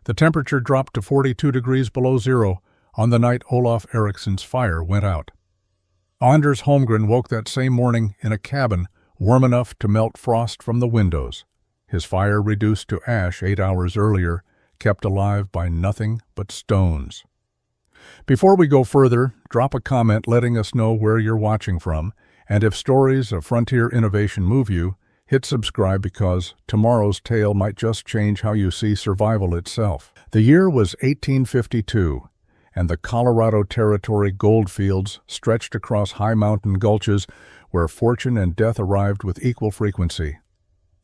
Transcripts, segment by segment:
The temperature dropped to 42 degrees below zero on the night Olaf Eriksson's fire went out. Anders Holmgren woke that same morning in a cabin warm enough to melt frost from the windows. His fire, reduced to ash 8 hours earlier, kept alive by nothing but stones. Before we go further, drop a comment letting us know where you're watching from, and if stories of frontier innovation move you, hit subscribe because tomorrow's tale might just change how you see survival itself. The year was 1852, and the Colorado Territory goldfields stretched across high mountain gulches where fortune and death arrived with equal frequency.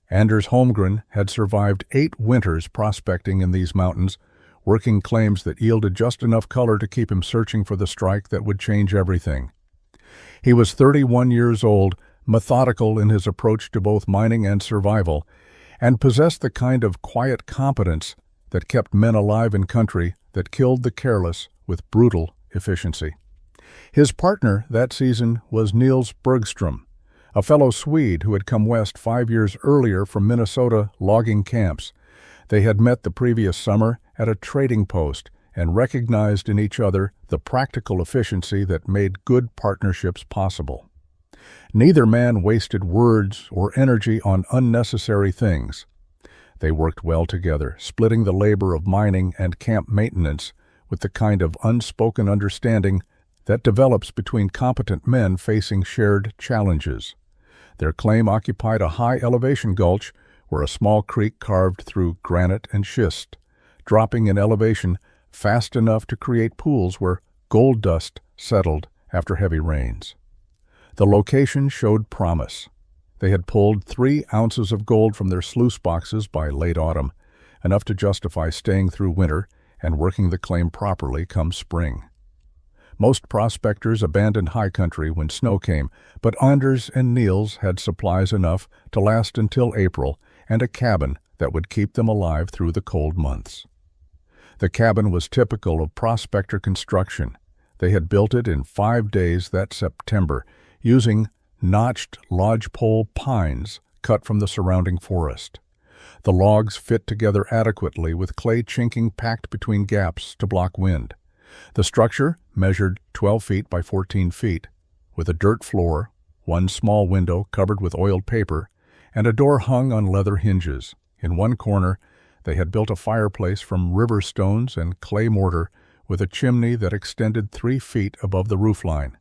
Anders Holmgren had survived 8 winters prospecting in these mountains, working claims that yielded just enough color to keep him searching for the strike that would change everything. He was 31 years old, methodical in his approach to both mining and survival, and possessed the kind of quiet competence that kept men alive in country that killed the careless with brutal efficiency. His partner that season was Niels Bergstrom, a fellow Swede who had come west 5 years earlier from Minnesota logging camps. They had met the previous summer at a trading post and recognized in each other the practical efficiency that made good partnerships possible. Neither man wasted words or energy on unnecessary things. They worked well together, splitting the labor of mining and camp maintenance with the kind of unspoken understanding that develops between competent men facing shared challenges. Their claim occupied a high-elevation gulch where a small creek carved through granite and schist, dropping in elevation fast enough to create pools where gold dust settled after heavy rains. The location showed promise. They had pulled 3 ounces of gold from their sluice boxes by late autumn, enough to justify staying through winter and working the claim properly come spring. Most prospectors abandoned high country when snow came, but Anders and Niels had supplies enough to last until April and a cabin that would keep them alive through the cold months. The cabin was typical of Prospector construction. They had built it in 5 days that September, using notched lodgepole pines cut from the surrounding forest. The logs fit together adequately with clay chinking packed between gaps to block wind. The structure measured 12 feet by 14 feet, with a dirt floor, 1 small window covered with oiled paper, and a door hung on leather hinges. In one corner, they had built a fireplace from river stones and clay mortar with a chimney that extended 3 feet above the roofline.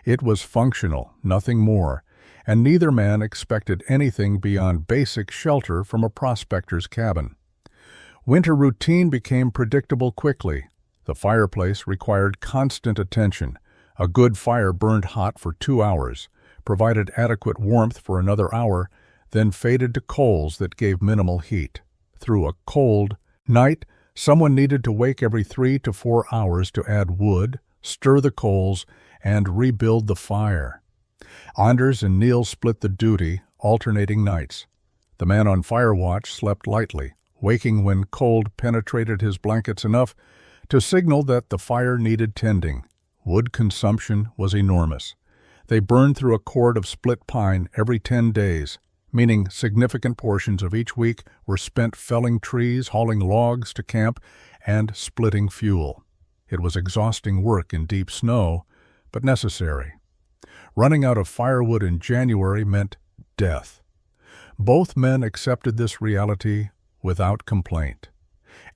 It was functional, nothing more, and neither man expected anything beyond basic shelter from a prospector's cabin. Winter routine became predictable quickly. The fireplace required constant attention. A good fire burned hot for 2 hours, provided adequate warmth for another hour, then faded to coals that gave minimal heat. Through a cold night, someone needed to wake every 3 to 4 hours to add wood, stir the coals, and rebuild the fire. Anders and Niels split the duty, alternating nights. The man on fire watch slept lightly, waking when cold penetrated his blankets enough to signal that the fire needed tending. Wood consumption was enormous. They burned through a cord of split pine every 10 days, meaning significant portions of each week were spent felling trees, hauling logs to camp, and splitting fuel. It was exhausting work in deep snow, but necessary. Running out of firewood in January meant death. Both men accepted this reality without complaint.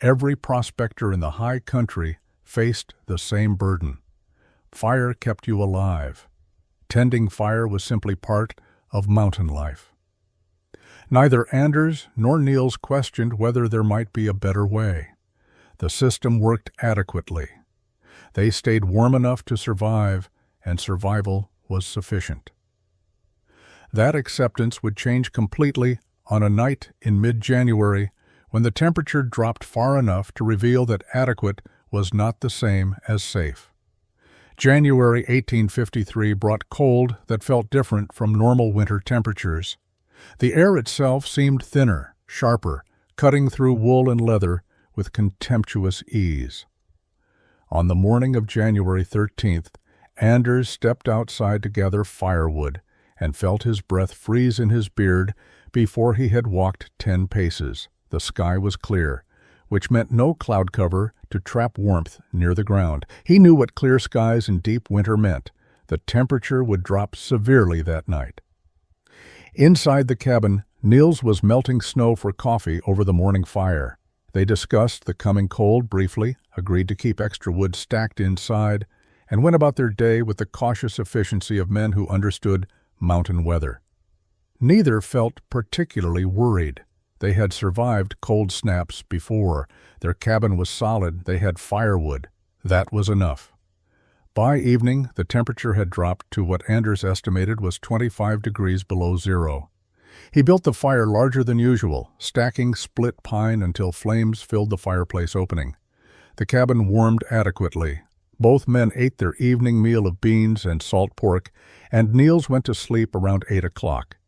Every prospector in the high country faced the same burden. Fire kept you alive. Tending fire was simply part of mountain life. Neither Anders nor Niels questioned whether there might be a better way. The system worked adequately. They stayed warm enough to survive, and survival was sufficient. That acceptance would change completely on a night in mid-January when the temperature dropped far enough to reveal that adequate was not the same as safe. January 1853 brought cold that felt different from normal winter temperatures. The air itself seemed thinner, sharper, cutting through wool and leather with contemptuous ease. On the morning of January 13th, Anders stepped outside to gather firewood and felt his breath freeze in his beard before he had walked 10 paces. The sky was clear, which meant no cloud cover to trap warmth near the ground. He knew what clear skies and deep winter meant. The temperature would drop severely that night. Inside the cabin, Niels was melting snow for coffee over the morning fire. They discussed the coming cold briefly, agreed to keep extra wood stacked inside, and went about their day with the cautious efficiency of men who understood mountain weather. Neither felt particularly worried. They had survived cold snaps before. Their cabin was solid. They had firewood. That was enough. By evening, the temperature had dropped to what Anders estimated was 25 degrees below zero. He built the fire larger than usual, stacking split pine until flames filled the fireplace opening. The cabin warmed adequately. Both men ate their evening meal of beans and salt pork, and Niels went to sleep around 8 o'clock.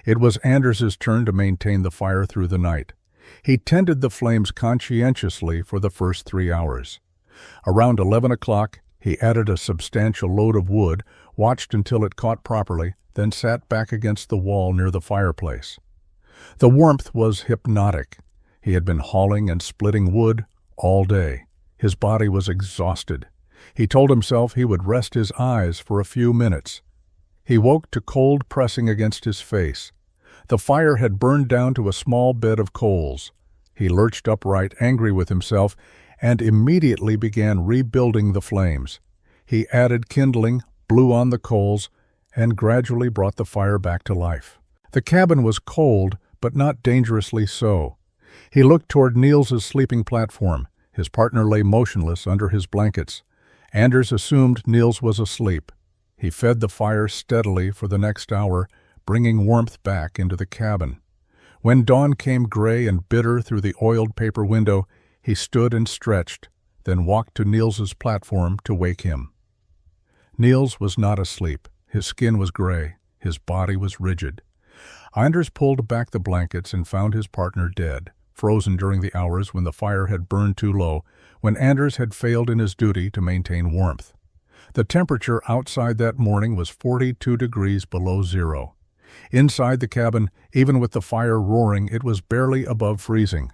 It was Anders's turn to maintain the fire through the night. He tended the flames conscientiously for the first 3 hours. Around 11 o'clock, he added a substantial load of wood, watched until it caught properly, then sat back against the wall near the fireplace. The warmth was hypnotic. He had been hauling and splitting wood all day. His body was exhausted. He told himself he would rest his eyes for a few minutes. He woke to cold pressing against his face. The fire had burned down to a small bed of coals. He lurched upright, angry with himself, and immediately began rebuilding the flames. He added kindling, blew on the coals, and gradually brought the fire back to life. The cabin was cold, but not dangerously so. He looked toward Niels's sleeping platform. His partner lay motionless under his blankets. Anders assumed Niels was asleep. He fed the fire steadily for the next hour, bringing warmth back into the cabin. When dawn came gray and bitter through the oiled paper window, he stood and stretched, then walked to Niels's platform to wake him. Niels was not asleep. His skin was gray. His body was rigid. Anders pulled back the blankets and found his partner dead, frozen during the hours when the fire had burned too low, when Anders had failed in his duty to maintain warmth. The temperature outside that morning was 42 degrees below zero. Inside the cabin, even with the fire roaring, it was barely above freezing.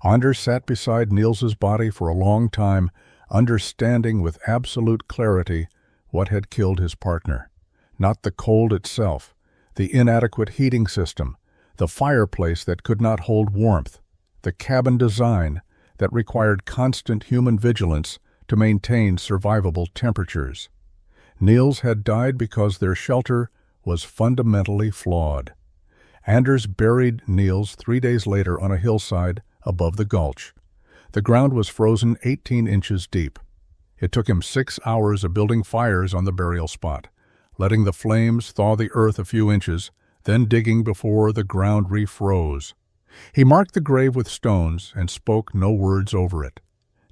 Anders sat beside Niels's body for a long time, understanding with absolute clarity what had killed his partner. Not the cold itself, the inadequate heating system, the fireplace that could not hold warmth, the cabin design that required constant human vigilance to maintain survivable temperatures. Niels had died because their shelter was fundamentally flawed. Anders buried Niels 3 days later on a hillside above the gulch. The ground was frozen 18 inches deep. It took him 6 hours of building fires on the burial spot, letting the flames thaw the earth a few inches, then digging before the ground refroze. He marked the grave with stones and spoke no words over it.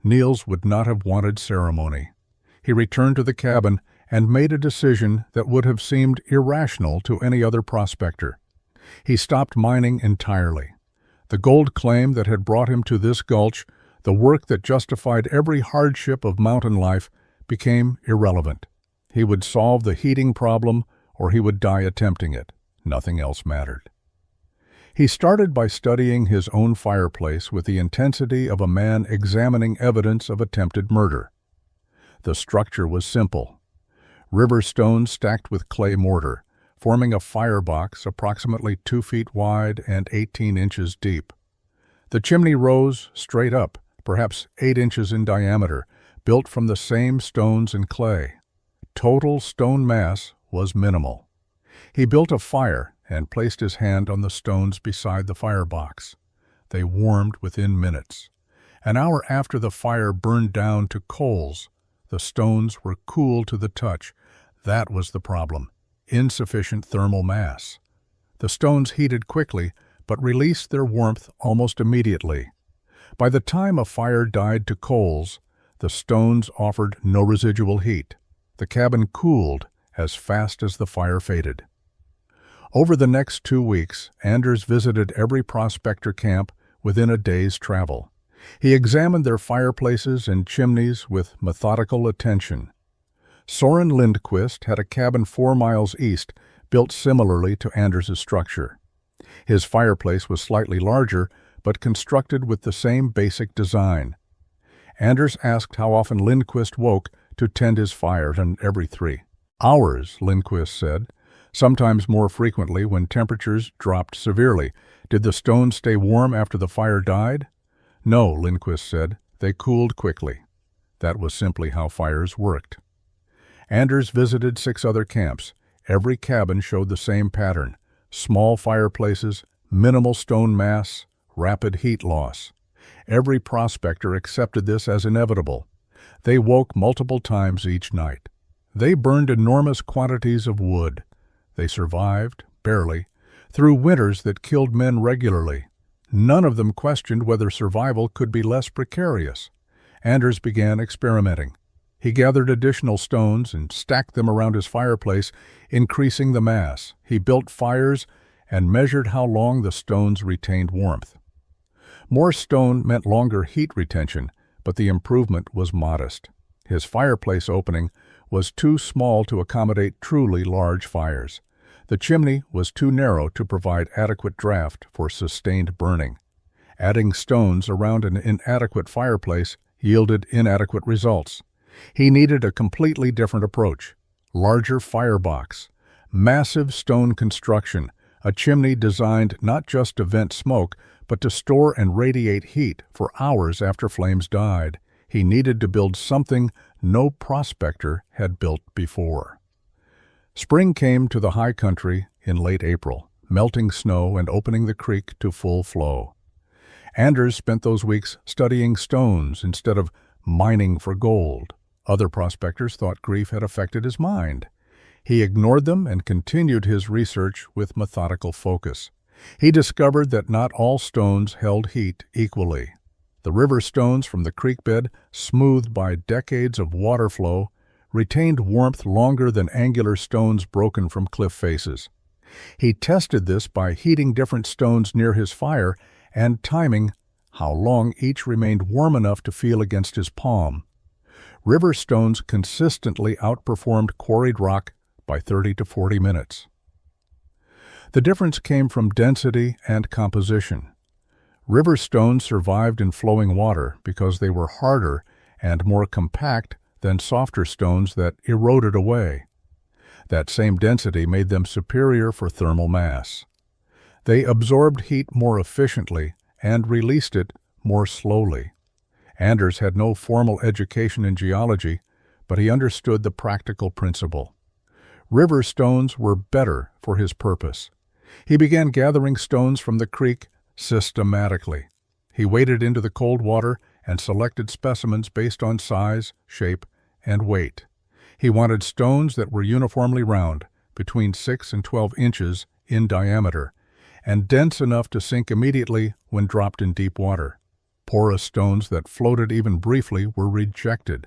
Niels would not have wanted ceremony. He returned to the cabin and made a decision that would have seemed irrational to any other prospector. He stopped mining entirely. The gold claim that had brought him to this gulch, the work that justified every hardship of mountain life, became irrelevant. He would solve the heating problem, or he would die attempting it. Nothing else mattered. He started by studying his own fireplace with the intensity of a man examining evidence of attempted murder. The structure was simple. River stones stacked with clay mortar, forming a firebox approximately 2 feet wide and 18 inches deep. The chimney rose straight up, perhaps 8 inches in diameter, built from the same stones and clay. Total stone mass was minimal. He built a fire and placed his hand on the stones beside the firebox. They warmed within minutes. An hour after the fire burned down to coals, the stones were cool to the touch. That was the problem: insufficient thermal mass. The stones heated quickly, but released their warmth almost immediately. By the time a fire died to coals, the stones offered no residual heat. The cabin cooled as fast as the fire faded. Over the next 2 weeks, Anders visited every prospector camp within a day's travel. He examined their fireplaces and chimneys with methodical attention. Soren Lindquist had a cabin 4 miles east, built similarly to Anders's structure. His fireplace was slightly larger, but constructed with the same basic design. Anders asked how often Lindquist woke to tend his fire, and every 3 hours, Lindquist said, sometimes more frequently when temperatures dropped severely. Did the stones stay warm after the fire died? No, Lindquist said. They cooled quickly. That was simply how fires worked. Anders visited 6 other camps. Every cabin showed the same pattern: small fireplaces, minimal stone mass, rapid heat loss. Every prospector accepted this as inevitable. They woke multiple times each night. They burned enormous quantities of wood. They survived, barely, through winters that killed men regularly. None of them questioned whether survival could be less precarious. Anders began experimenting. He gathered additional stones and stacked them around his fireplace, increasing the mass. He built fires and measured how long the stones retained warmth. More stone meant longer heat retention, but the improvement was modest. His fireplace opening was too small to accommodate truly large fires. The chimney was too narrow to provide adequate draft for sustained burning. Adding stones around an inadequate fireplace yielded inadequate results. He needed a completely different approach: larger firebox, massive stone construction, a chimney designed not just to vent smoke, but to store and radiate heat for hours after flames died. He needed to build something no prospector had built before. Spring came to the high country in late April, melting snow and opening the creek to full flow. Anders spent those weeks studying stones instead of mining for gold. Other prospectors thought grief had affected his mind. He ignored them and continued his research with methodical focus. He discovered that not all stones held heat equally. The river stones from the creek bed, smoothed by decades of water flow, retained warmth longer than angular stones broken from cliff faces. He tested this by heating different stones near his fire and timing how long each remained warm enough to feel against his palm. River stones consistently outperformed quarried rock by 30 to 40 minutes. The difference came from density and composition. River stones survived in flowing water because they were harder and more compact than softer stones that eroded away. That same density made them superior for thermal mass. They absorbed heat more efficiently and released it more slowly. Anders had no formal education in geology, but he understood the practical principle. River stones were better for his purpose. He began gathering stones from the creek systematically. He waded into the cold water and selected specimens based on size, shape, and weight. He wanted stones that were uniformly round, between 6 and 12 inches in diameter, and dense enough to sink immediately when dropped in deep water. Porous stones that floated even briefly were rejected.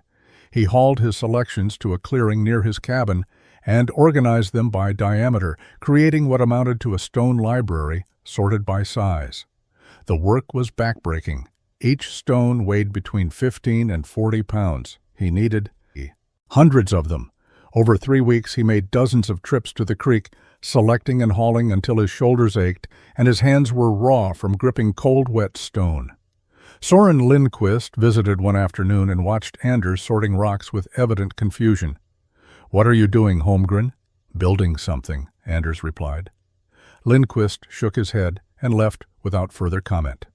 He hauled his selections to a clearing near his cabin and organized them by diameter, creating what amounted to a stone library sorted by size. The work was backbreaking. Each stone weighed between 15 and 40 pounds. He needed hundreds of them. Over 3 weeks he made dozens of trips to the creek, selecting and hauling until his shoulders ached and his hands were raw from gripping cold, wet stone. Soren Lindquist visited one afternoon and watched Anders sorting rocks with evident confusion. "What are you doing, Holmgren?" "Building something," Anders replied. Lindquist shook his head and left without further comment.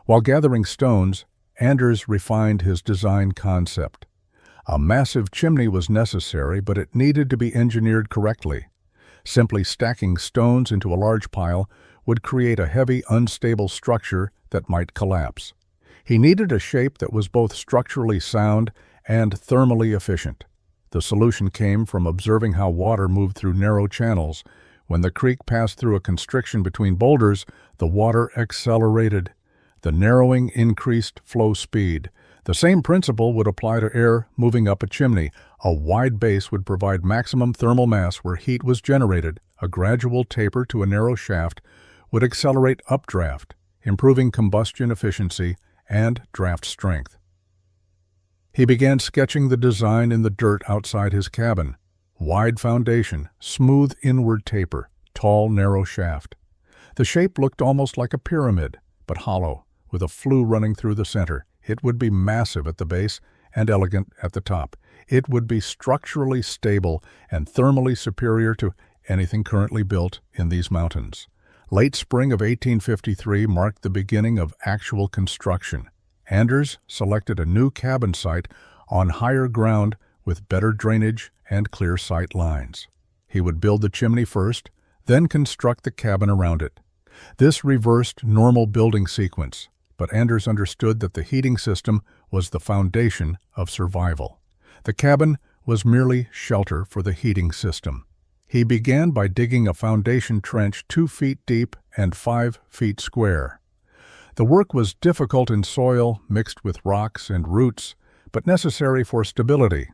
While gathering stones, Anders refined his design concept. A massive chimney was necessary, but it needed to be engineered correctly. Simply stacking stones into a large pile would create a heavy, unstable structure that might collapse. He needed a shape that was both structurally sound and thermally efficient. The solution came from observing how water moved through narrow channels. When the creek passed through a constriction between boulders, the water accelerated. The narrowing increased flow speed. The same principle would apply to air moving up a chimney. A wide base would provide maximum thermal mass where heat was generated. A gradual taper to a narrow shaft would accelerate updraft, improving combustion efficiency and draft strength. He began sketching the design in the dirt outside his cabin. Wide foundation, smooth inward taper, tall, narrow shaft. The shape looked almost like a pyramid, but hollow, with a flue running through the center. It would be massive at the base and elegant at the top. It would be structurally stable and thermally superior to anything currently built in these mountains. Late spring of 1853 marked the beginning of actual construction. Anders selected a new cabin site on higher ground with better drainage and clear sight lines. He would build the chimney first, then construct the cabin around it. This reversed normal building sequence, but Anders understood that the heating system was the foundation of survival. The cabin was merely shelter for the heating system. He began by digging a foundation trench 2 feet deep and 5 feet square. The work was difficult in soil mixed with rocks and roots, but necessary for stability.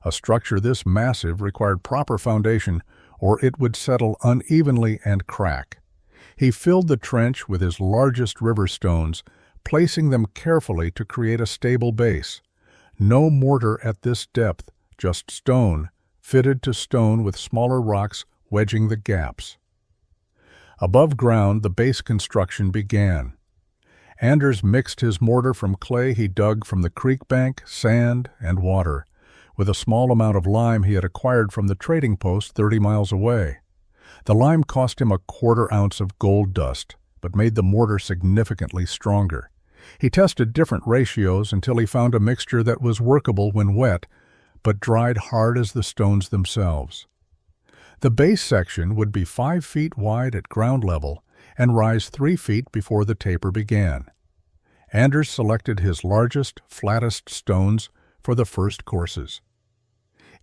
A structure this massive required proper foundation, or it would settle unevenly and crack. He filled the trench with his largest river stones, placing them carefully to create a stable base. No mortar at this depth, just stone, fitted to stone with smaller rocks wedging the gaps. Above ground, the base construction began. Anders mixed his mortar from clay he dug from the creek bank, sand, and water, with a small amount of lime he had acquired from the trading post 30 miles away. The lime cost him a 1/4 ounce of gold dust, but made the mortar significantly stronger. He tested different ratios until he found a mixture that was workable when wet, but dried hard as the stones themselves. The base section would be 5 feet wide at ground level and rise 3 feet before the taper began. Anders selected his largest, flattest stones for the first courses.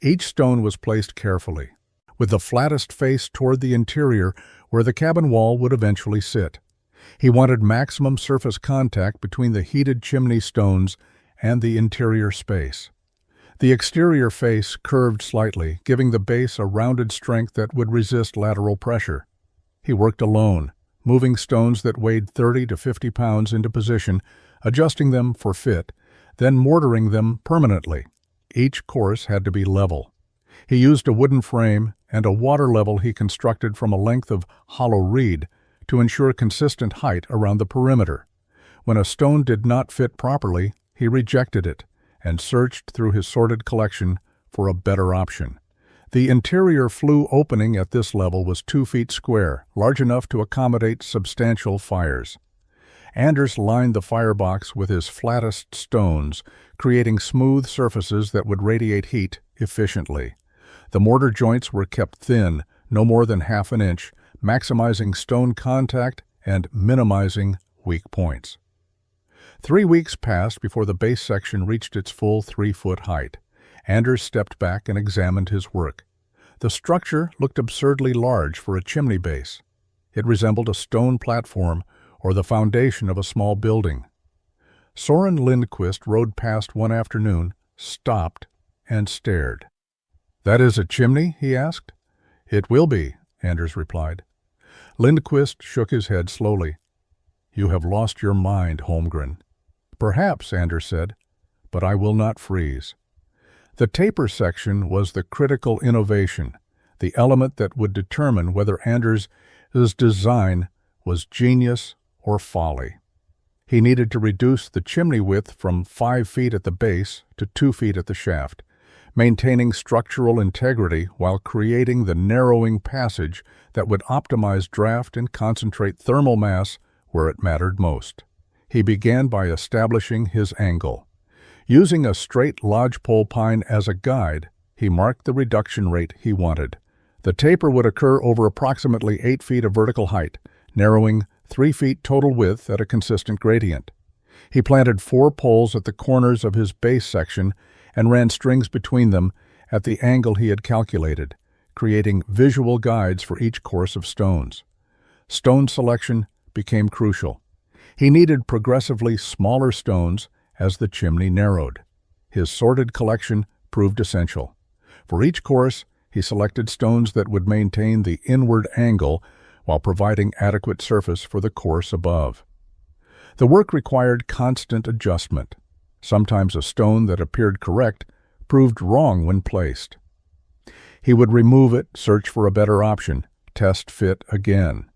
Each stone was placed carefully, with the flattest face toward the interior where the cabin wall would eventually sit. He wanted maximum surface contact between the heated chimney stones and the interior space. The exterior face curved slightly, giving the base a rounded strength that would resist lateral pressure. He worked alone, moving stones that weighed 30 to 50 pounds into position, adjusting them for fit, then mortaring them permanently. Each course had to be level. He used a wooden frame and a water level he constructed from a length of hollow reed to ensure consistent height around the perimeter. When a stone did not fit properly, he rejected it and searched through his sorted collection for a better option. The interior flue opening at this level was 2 feet square, large enough to accommodate substantial fires. Anders lined the firebox with his flattest stones, creating smooth surfaces that would radiate heat efficiently. The mortar joints were kept thin, no more than 1/2 inch, maximizing stone contact and minimizing weak points. 3 weeks passed before the base section reached its full 3-foot height. Anders stepped back and examined his work. The structure looked absurdly large for a chimney base. It resembled a stone platform or the foundation of a small building. Soren Lindquist rode past one afternoon, stopped, and stared. "That is a chimney?" he asked. "It will be," Anders replied. Lindquist shook his head slowly. "You have lost your mind, Holmgren." "Perhaps," Anders said, "but I will not freeze." The taper section was the critical innovation, the element that would determine whether Anders' design was genius or folly. He needed to reduce the chimney width from 5 feet at the base to 2 feet at the shaft, maintaining structural integrity while creating the narrowing passage that would optimize draft and concentrate thermal mass where it mattered most. He began by establishing his angle. Using a straight lodgepole pine as a guide, he marked the reduction rate he wanted. The taper would occur over approximately 8 feet of vertical height, narrowing 3 feet total width at a consistent gradient. He planted 4 poles at the corners of his base section and ran strings between them at the angle he had calculated, creating visual guides for each course of stones. Stone selection became crucial. He needed progressively smaller stones as the chimney narrowed. His sorted collection proved essential. For each course, he selected stones that would maintain the inward angle while providing adequate surface for the course above. The work required constant adjustment. Sometimes a stone that appeared correct proved wrong when placed. He would remove it, search for a better option, test fit again.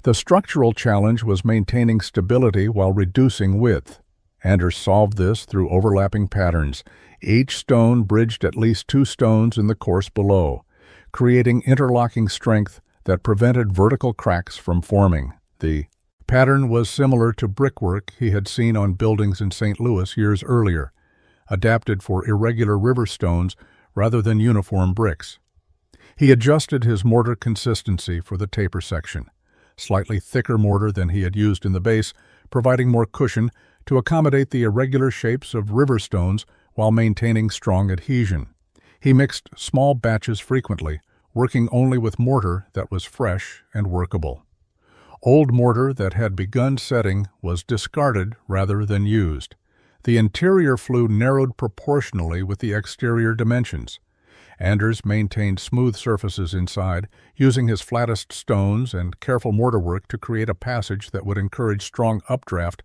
The structural challenge was maintaining stability while reducing width. Anders solved this through overlapping patterns. Each stone bridged at least 2 stones in the course below, creating interlocking strength that prevented vertical cracks from forming. The pattern was similar to brickwork he had seen on buildings in St. Louis years earlier, adapted for irregular river stones rather than uniform bricks. He adjusted his mortar consistency for the taper section, slightly thicker mortar than he had used in the base, providing more cushion to accommodate the irregular shapes of river stones while maintaining strong adhesion. He mixed small batches frequently, working only with mortar that was fresh and workable. Old mortar that had begun setting was discarded rather than used. The interior flue narrowed proportionally with the exterior dimensions. Anders maintained smooth surfaces inside, using his flattest stones and careful mortar work to create a passage that would encourage strong updraft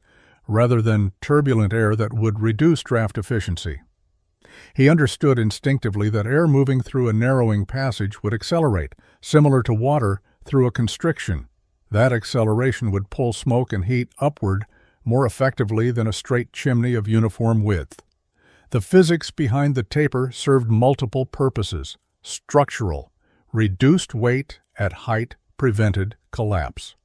rather than turbulent air that would reduce draft efficiency. He understood instinctively that air moving through a narrowing passage would accelerate, similar to water through a constriction. That acceleration would pull smoke and heat upward more effectively than a straight chimney of uniform width. The physics behind the taper served multiple purposes. Structural, reduced weight at height prevented collapse.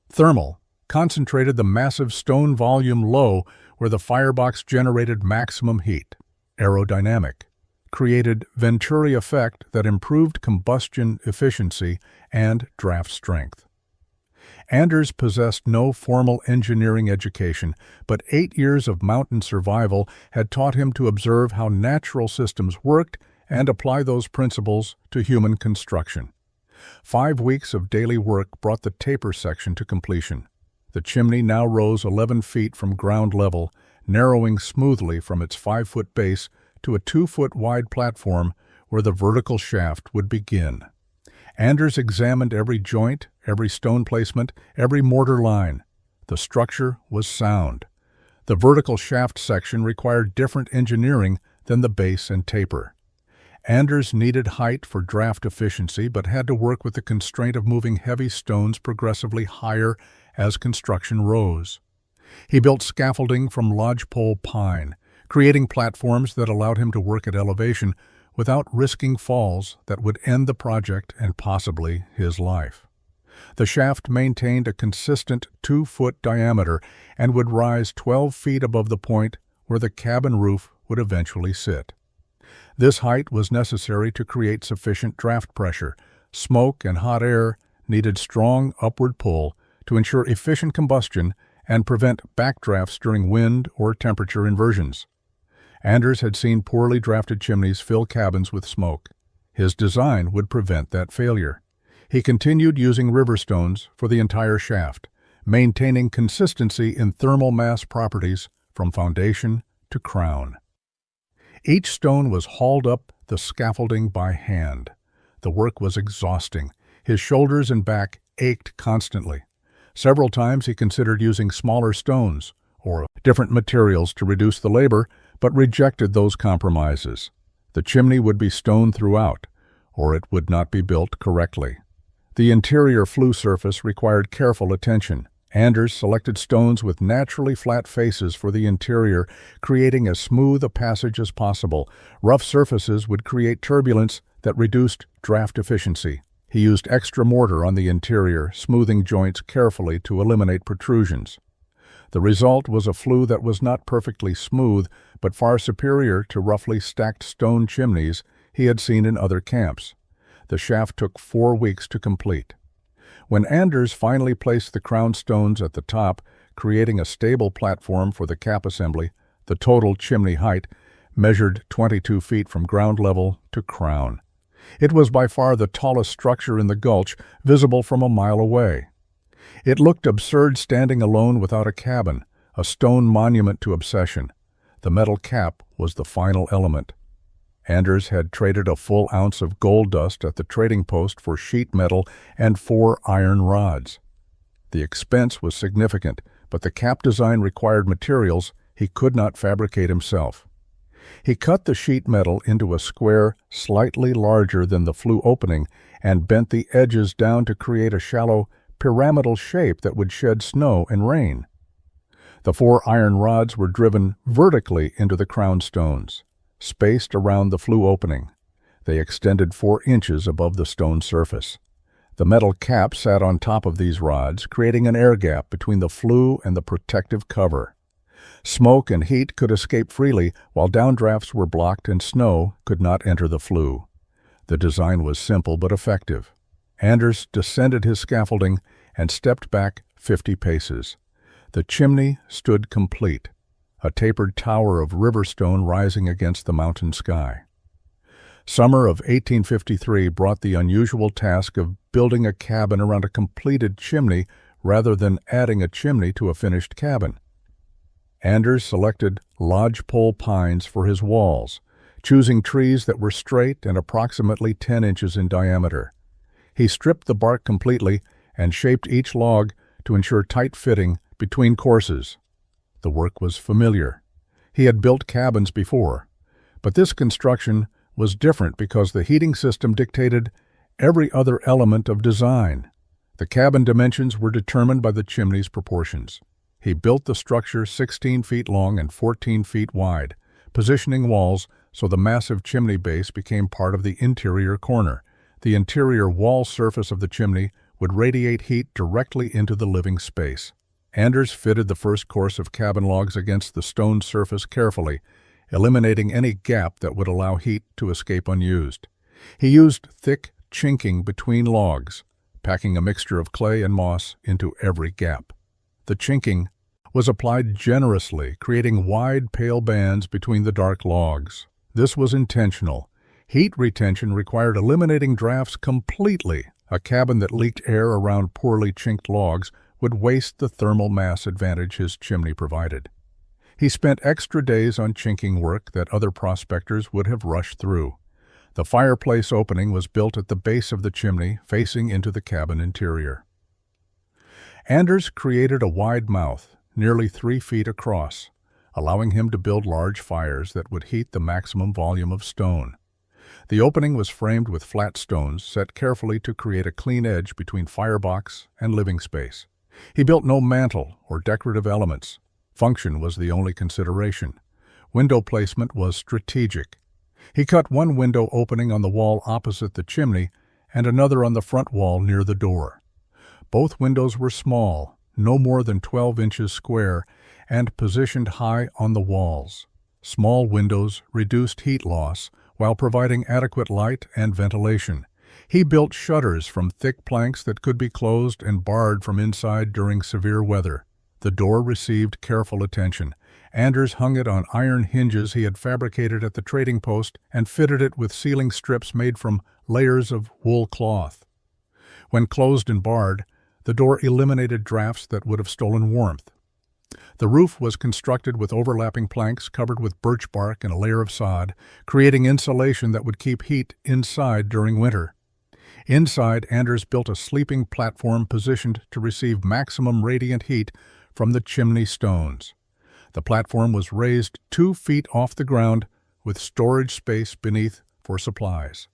Thermal, concentrated the massive stone volume low where the firebox generated maximum heat. Aerodynamic, created Venturi effect that improved combustion efficiency and draft strength. Anders possessed no formal engineering education, but 8 years of mountain survival had taught him to observe how natural systems worked and apply those principles to human construction. 5 weeks of daily work brought the taper section to completion. The chimney now rose 11 feet from ground level, narrowing smoothly from its 5-foot base to a 2-foot wide platform where the vertical shaft would begin. Anders examined every joint, every stone placement, every mortar line. The structure was sound. The vertical shaft section required different engineering than the base and taper. Anders needed height for draft efficiency but had to work with the constraint of moving heavy stones progressively higher as construction rose. He built scaffolding from lodgepole pine, creating platforms that allowed him to work at elevation without risking falls that would end the project and possibly his life. The shaft maintained a consistent 2-foot diameter and would rise 12 feet above the point where the cabin roof would eventually sit. This height was necessary to create sufficient draft pressure. Smoke and hot air needed strong upward pull to ensure efficient combustion and prevent backdrafts during wind or temperature inversions. Anders had seen poorly drafted chimneys fill cabins with smoke. His design would prevent that failure. He continued using river stones for the entire shaft, maintaining consistency in thermal mass properties from foundation to crown. Each stone was hauled up the scaffolding by hand. The work was exhausting. His shoulders and back ached constantly. Several times he considered using smaller stones or different materials to reduce the labor, but rejected those compromises. The chimney would be stone throughout, or it would not be built correctly. The interior flue surface required careful attention. Anders selected stones with naturally flat faces for the interior, creating as smooth a passage as possible. Rough surfaces would create turbulence that reduced draft efficiency. He used extra mortar on the interior, smoothing joints carefully to eliminate protrusions. The result was a flue that was not perfectly smooth, but far superior to roughly stacked stone chimneys he had seen in other camps. The shaft took 4 weeks to complete. When Anders finally placed the crown stones at the top, creating a stable platform for the cap assembly, the total chimney height measured 22 feet from ground level to crown. It was by far the tallest structure in the gulch, visible from a mile away. It looked absurd standing alone without a cabin, a stone monument to obsession. The metal cap was the final element. Anders had traded a full ounce of gold dust at the trading post for sheet metal and 4 iron rods. The expense was significant, but the cap design required materials he could not fabricate himself. He cut the sheet metal into a square slightly larger than the flue opening and bent the edges down to create a shallow pyramidal shape that would shed snow and rain. The 4 iron rods were driven vertically into the crown stones, spaced around the flue opening. They extended 4 inches above the stone surface. The metal cap sat on top of these rods, creating an air gap between the flue and the protective cover. Smoke and heat could escape freely, while downdrafts were blocked and snow could not enter the flue. The design was simple but effective. Anders descended his scaffolding and stepped back 50 paces. The chimney stood complete, a tapered tower of river stone rising against the mountain sky. Summer of 1853 brought the unusual task of building a cabin around a completed chimney rather than adding a chimney to a finished cabin. Anders selected lodgepole pines for his walls, choosing trees that were straight and approximately 10 inches in diameter. He stripped the bark completely and shaped each log to ensure tight fitting between courses. The work was familiar. He had built cabins before, but this construction was different because the heating system dictated every other element of design. The cabin dimensions were determined by the chimney's proportions. He built the structure 16 feet long and 14 feet wide, positioning walls so the massive chimney base became part of the interior corner. The interior wall surface of the chimney would radiate heat directly into the living space. Anders fitted the first course of cabin logs against the stone surface carefully, eliminating any gap that would allow heat to escape unused. He used thick chinking between logs, packing a mixture of clay and moss into every gap. The chinking was applied generously, creating wide, pale bands between the dark logs. This was intentional. Heat retention required eliminating drafts completely. A cabin that leaked air around poorly chinked logs would waste the thermal mass advantage his chimney provided. He spent extra days on chinking work that other prospectors would have rushed through. The fireplace opening was built at the base of the chimney, facing into the cabin interior. Anders created a wide mouth, nearly 3 feet across, allowing him to build large fires that would heat the maximum volume of stone. The opening was framed with flat stones set carefully to create a clean edge between firebox and living space. He built no mantel or decorative elements. Function was the only consideration. Window placement was strategic. He cut one window opening on the wall opposite the chimney and another on the front wall near the door. Both windows were small, no more than 12 inches square, and positioned high on the walls. Small windows reduced heat loss while providing adequate light and ventilation. He built shutters from thick planks that could be closed and barred from inside during severe weather. The door received careful attention. Anders hung it on iron hinges he had fabricated at the trading post and fitted it with ceiling strips made from layers of wool cloth. When closed and barred, the door eliminated drafts that would have stolen warmth. The roof was constructed with overlapping planks covered with birch bark and a layer of sod, creating insulation that would keep heat inside during winter. Inside, Anders built a sleeping platform positioned to receive maximum radiant heat from the chimney stones. The platform was raised 2 feet off the ground with storage space beneath for supplies.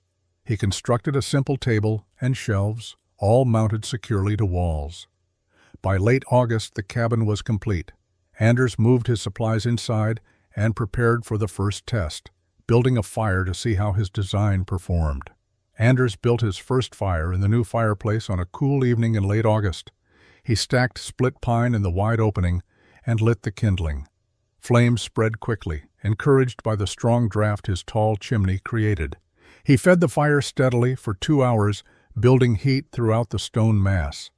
He constructed a simple table and shelves, all mounted securely to walls. By late August, the cabin was complete. Anders moved his supplies inside and prepared for the first test, building a fire to see how his design performed. Anders built his first fire in the new fireplace on a cool evening in late August. He stacked split pine in the wide opening and lit the kindling. Flames spread quickly, encouraged by the strong draft his tall chimney created. He fed the fire steadily for 2 hours, building heat throughout the stone mass.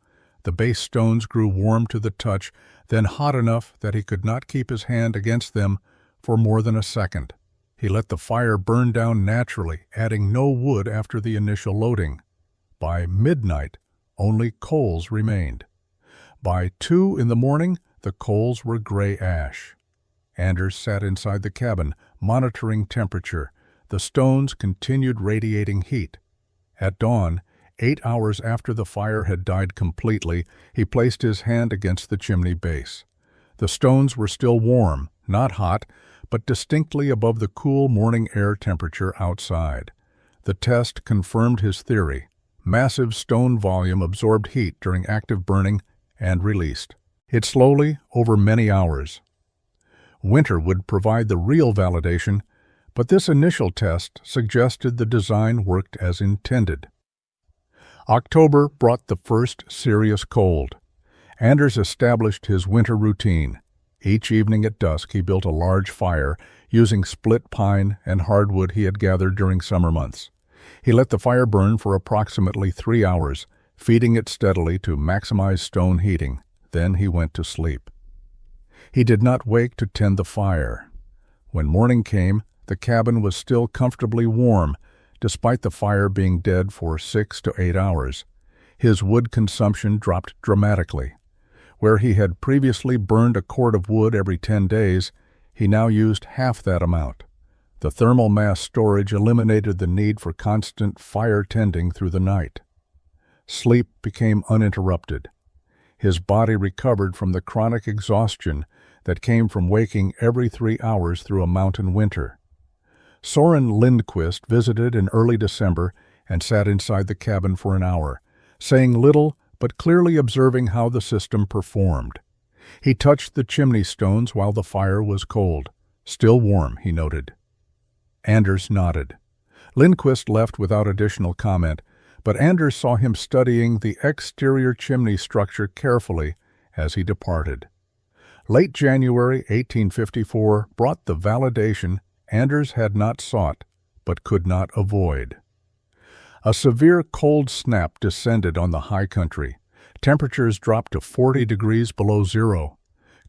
The base stones grew warm to the touch, then hot enough that he could not keep his hand against them for more than a second. He let the fire burn down naturally, adding no wood after the initial loading. By midnight, only coals remained. By 2 in the morning, the coals were gray ash. Anders sat inside the cabin, monitoring temperature. The stones continued radiating heat. At dawn, 8 hours after the fire had died completely, he placed his hand against the chimney base. The stones were still warm, not hot, but distinctly above the cool morning air temperature outside. The test confirmed his theory. massive stone volume absorbed heat during active burning and released it slowly over many hours. Winter would provide the real validation, but this initial test suggested the design worked as intended. October brought the first serious cold. Anders established his winter routine. Each evening at dusk he built a large fire using split pine and hardwood he had gathered during summer months. He let the fire burn for approximately 3 hours, feeding it steadily to maximize stone heating. Then he went to sleep. He did not wake to tend the fire. When morning came, the cabin was still comfortably warm, despite the fire being dead for 6 to 8 hours. His wood consumption dropped dramatically. Where he had previously burned a cord of wood every 10 days, he now used half that amount. The thermal mass storage eliminated the need for constant fire tending through the night. Sleep became uninterrupted. His body recovered from the chronic exhaustion that came from waking every 3 hours through a mountain winter. Soren Lindquist visited in early December and sat inside the cabin for an hour, saying little but clearly observing how the system performed. He touched the chimney stones while the fire was cold. Still warm, he noted. Anders nodded. Lindquist left without additional comment, but Anders saw him studying the exterior chimney structure carefully as he departed. Late January 1854 brought the validation Anders had not sought but could not avoid. A severe cold snap descended on the high country. Temperatures dropped to 40 degrees below zero.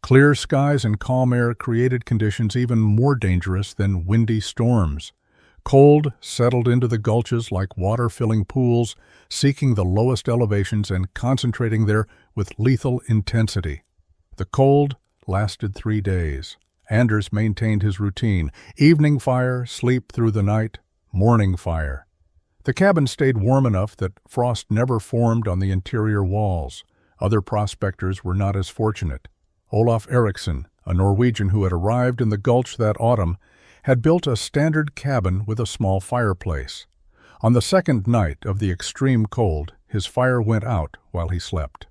Clear skies and calm air created conditions even more dangerous than windy storms. Cold settled into the gulches like water-filling pools, seeking the lowest elevations and concentrating there with lethal intensity. The cold lasted 3 days. Anders maintained his routine: evening fire, sleep through the night, morning fire. The cabin stayed warm enough that frost never formed on the interior walls. Other prospectors were not as fortunate. Olaf Eriksson, a Norwegian who had arrived in the gulch that autumn, had built a standard cabin with a small fireplace. On the second night of the extreme cold, his fire went out while he slept.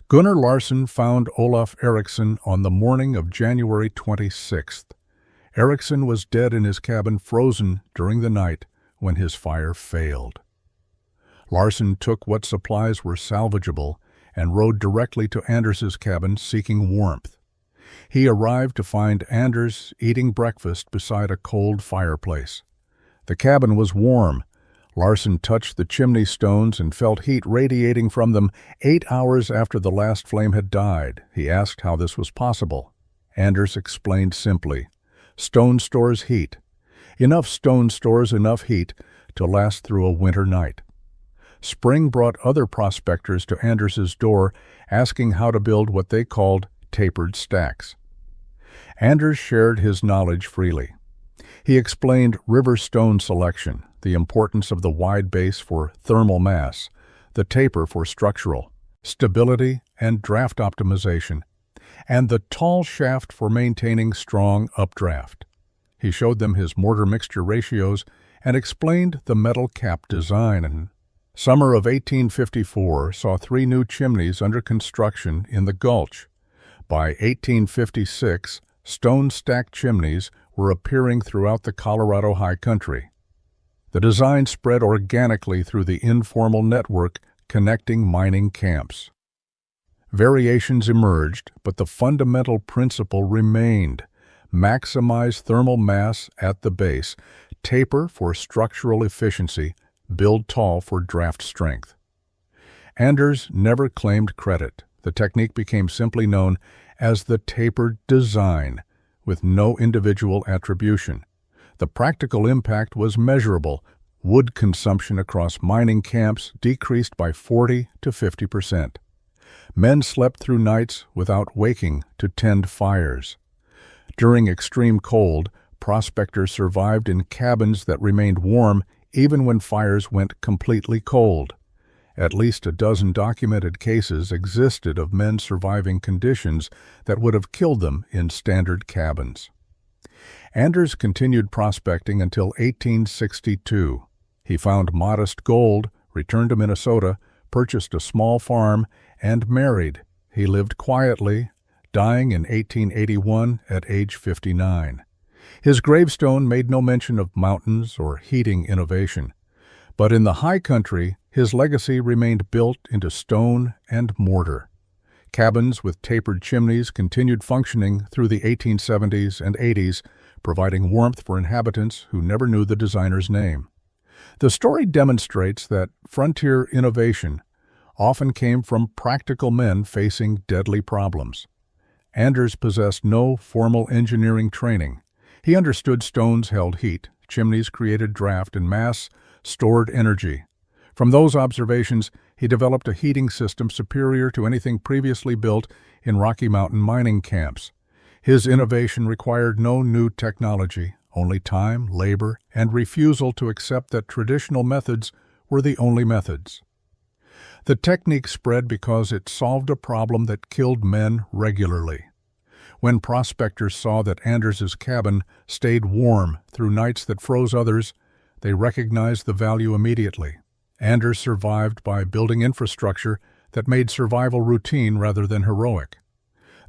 Gunnar Larsson found Olaf Eriksson on the morning of January 26th. Eriksson was dead in his cabin, frozen during the night when his fire failed. Larsson took what supplies were salvageable and rode directly to Anders's cabin seeking warmth. He arrived to find Anders eating breakfast beside a cold fireplace. The cabin was warm. Larsson touched the chimney stones and felt heat radiating from them 8 hours after the last flame had died. He asked how this was possible. Anders explained simply, "Stone stores heat. Enough stone stores enough heat to last through a winter night." Spring brought other prospectors to Anders's door, asking how to build what they called tapered stacks. Anders shared his knowledge freely. He explained river stone selection, the importance of the wide base for thermal mass, the taper for structural stability and draft optimization, and the tall shaft for maintaining strong updraft. He showed them his mortar mixture ratios and explained the metal cap design. Summer of 1854 saw 3 new chimneys under construction in the gulch. By 1856, stone-stacked chimneys were appearing throughout the Colorado high country. The design spread organically through the informal network connecting mining camps. Variations emerged, but the fundamental principle remained: maximize thermal mass at the base, taper for structural efficiency, build tall for draft strength. Anders never claimed credit. The technique became simply known as the tapered design, with no individual attribution. The practical impact was measurable. Wood consumption across mining camps decreased by 40 to 50%. Men slept through nights without waking to tend fires. During extreme cold, prospectors survived in cabins that remained warm even when fires went completely cold. At least a dozen documented cases existed of men surviving conditions that would have killed them in standard cabins. Anders continued prospecting until 1862. He found modest gold, returned to Minnesota, purchased a small farm, and married. He lived quietly, dying in 1881 at age 59. His gravestone made no mention of mountains or heating innovation, but in the high country, his legacy remained built into stone and mortar. Cabins with tapered chimneys continued functioning through the 1870s and 80s, providing warmth for inhabitants who never knew the designer's name. The story demonstrates that frontier innovation often came from practical men facing deadly problems. Anders possessed no formal engineering training. He understood stones held heat, chimneys created draft, and mass stored energy. From those observations, he developed a heating system superior to anything previously built in Rocky Mountain mining camps. His innovation required no new technology, only time, labor, and refusal to accept that traditional methods were the only methods. The technique spread because it solved a problem that killed men regularly. When prospectors saw that Anders's cabin stayed warm through nights that froze others, they recognized the value immediately. Anders survived by building infrastructure that made survival routine rather than heroic.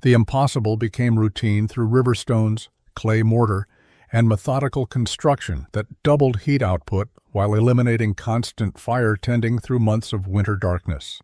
The impossible became routine through river stones, clay mortar, and methodical construction that doubled heat output while eliminating constant fire tending through months of winter darkness.